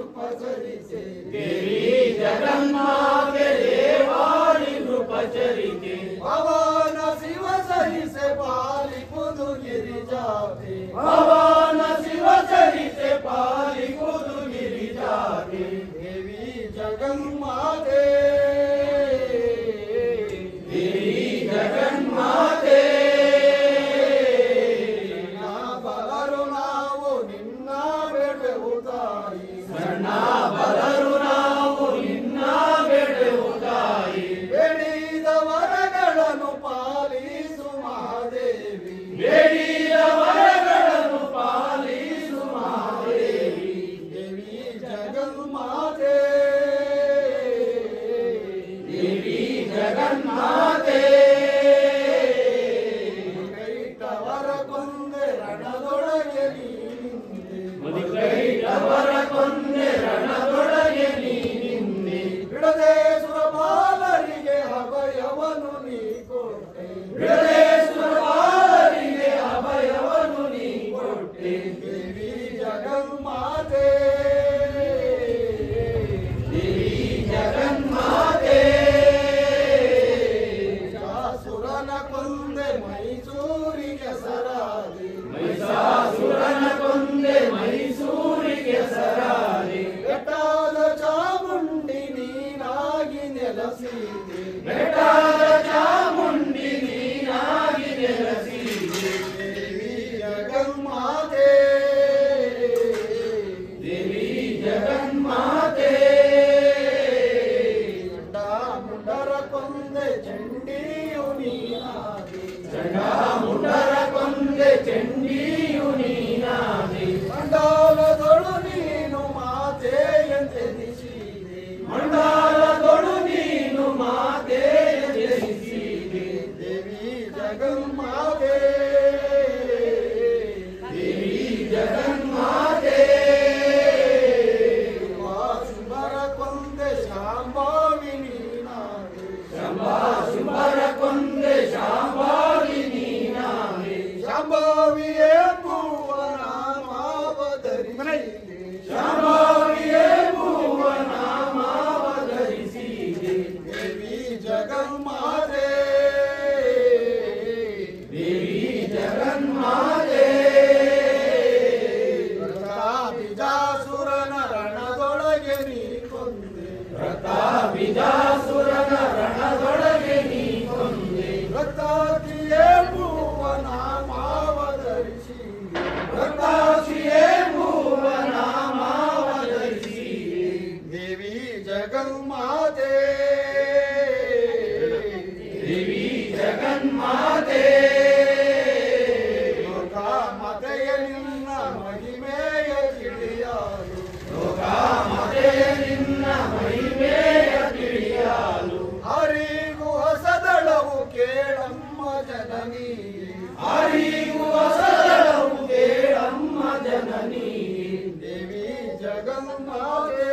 ನೃಪಚರಿತೆ ದೇವಿ ಜಗನ್ಮಾತೆ ದೇವಾರಿ ನೃಪಚರಿತೆ ಪವನ ಶಿವ ಸಹಿಸೆ ಪಾಲಿಪುದು ಗಿರಿಜಾತೆ ಪವನ ಶಿವ ಸಹಿಸೆ ಪಾಲಿಪುದು ಗಿರಿಜಾತೆ ದೇವಿ ಜಗನ್ಮಾತೆ ದೇವಿ ಜಗನ್ಮಾತೆ ಬಲರು ನಾವು ನಿನ್ನ ಬೇಡುವು ತಾಯಿ ಸಣ್ಣ ಬಲರು ನಾವು ನಿನ್ನ ಬೇಡುವು ತಾಯಿ ಬೇಡಿದ ವರಗಳನ್ನು ಪಾಲಿಸು ಮಹಾದೇವಿ ಬೇಡಿದ ವರಗಳನ್ನು ಪಾಲಿಸು ಮಹಾದೇವಿ ದೇವಿ ಜಗನ್ಮಾತೆ ದೇವಿ ಜಗನ್ಮಾತೆ ಕೈಟವರ ಕೊಂದೆ ರಣದೊಳಗೆ ನೀನಿಂದೆ ಮುದಿಕೈಟವರ ಕೊಂದೆ ರಣದೊಳಗೆ ನೀನಿಂದೆ ಬಿಡದೆ ಸುರಪಾಲರಿಗೆ ಅಭಯವನು ನೀ ಕೊಟ್ಟೆ ಬಿಡದೆ ಸುರಪಾಲರಿಗೆ ಅಭಯವನ್ನು ನೀ ಕೊಟ್ಟೆ ದೇವಿ ಜಗನ್ಮಾತೆ ದೇವಿ ಜಗನ್ಮಾತೆ ಸುರನ ಕೊಂದೆ ಮೈಸೂರಿಗೆ ಸರಾದೆ ಮಹಿಷಾಸುರನ ಕೊಂದೆ ಮೈಸೂರಿಗೆ ಸರಾದೆ ಬೆಟ್ಟಾದ ಚಾಮುಂಡಿ ನೀನಾಗಿ ನೆಲೆಸಿದೆ ಬೆಟ್ಟಾದ ಚಾಮುಂಡಿ ನೀನಾಗಿ ನೆಲೆಸಿದೆ ದೇವಿ ಜಗನ್ಮಾತೆ ದೇವಿ ಜಗನ್ಮಾತೆ ಗಂಡ ಮುಂಡರ ಕೊಂದೆ ಚಂಡಿಯು ನೀನಾದೆ ಚಂಡಾಮುಂಡರ ಕೊಂದೆ ಚಂಡಿಯು ನೀನಾದೆ ಮಂಡಲದೊಳು ನೀನು ಮಾತೆ ಎಂದೆನಿಸಿದೆ ಮಂಡಲದೊಳು ನೀನು ಮಾತೆ ಜನಿಸಿದೆ ದೇವಿ ಜಗನ್ಮಾತೆ ದೇವಿ ಜಗನ್ಮಾತೆ ಸುಂದರ ಕೊಂದೆ ಶಾಂಭಾವಿ ನೀನಾದೆ ಶಂಭರ ಕೊಂದೆ ಶಾಂಭಾವಿ ನೀನಾದೆ ಶಾಂಭಾವಿಯೇ ಭುವನ ಮಾವಧರಿಸಿದೆ ಶಾಂಭಾವಿಯೇ ಭುವನ ಮಾವಧರಿಸಿದೆ ದೇವಿ ಜಗನ್ಮಾತೆ ದೇವಿ ಜಗನ್ಮಾತೆ ಬಿಜಾಸುರನ ರಣದೊಳಗೆ ನೀ ಕೊಂದೆ ಪ್ರತಾಪಿಜಾಸುರನ ರಣದೊಳಗೆ ನೀ ಕೊಂದೆ ರಕ್ತಾತಿಯೇ ಭುವನ ಮಾವಧರಿಸಿದೆ ಪ್ರತಾಪಿಯೇ ಭುವನ ಮಾವಧರಿಸಿದೆ ದೇವಿ ಜಗನ್ಮಾತೆ ದೇವಿ ಜಗನ್ಮಾತೆ ಲೋಕಮಾತೆಯ ನಿನ್ನ ಮಹಿಮೆಯ ತಿಳಿಯಲು ಲೋಕಮಾತೆಯ ನಿನ್ನ ಮಹಿಮೆಯ ತಿಳಿಯಲು ಹರಿಗೂ ಹೊಸದಳವು ಕೇಳಮ್ಮ ಜನನಿ ಹರಿವು ಹೊಸದಳವು ಕೇಳಮ್ಮ ಜನನಿ ದೇವಿ ಜಗನ್ಮಾತೆ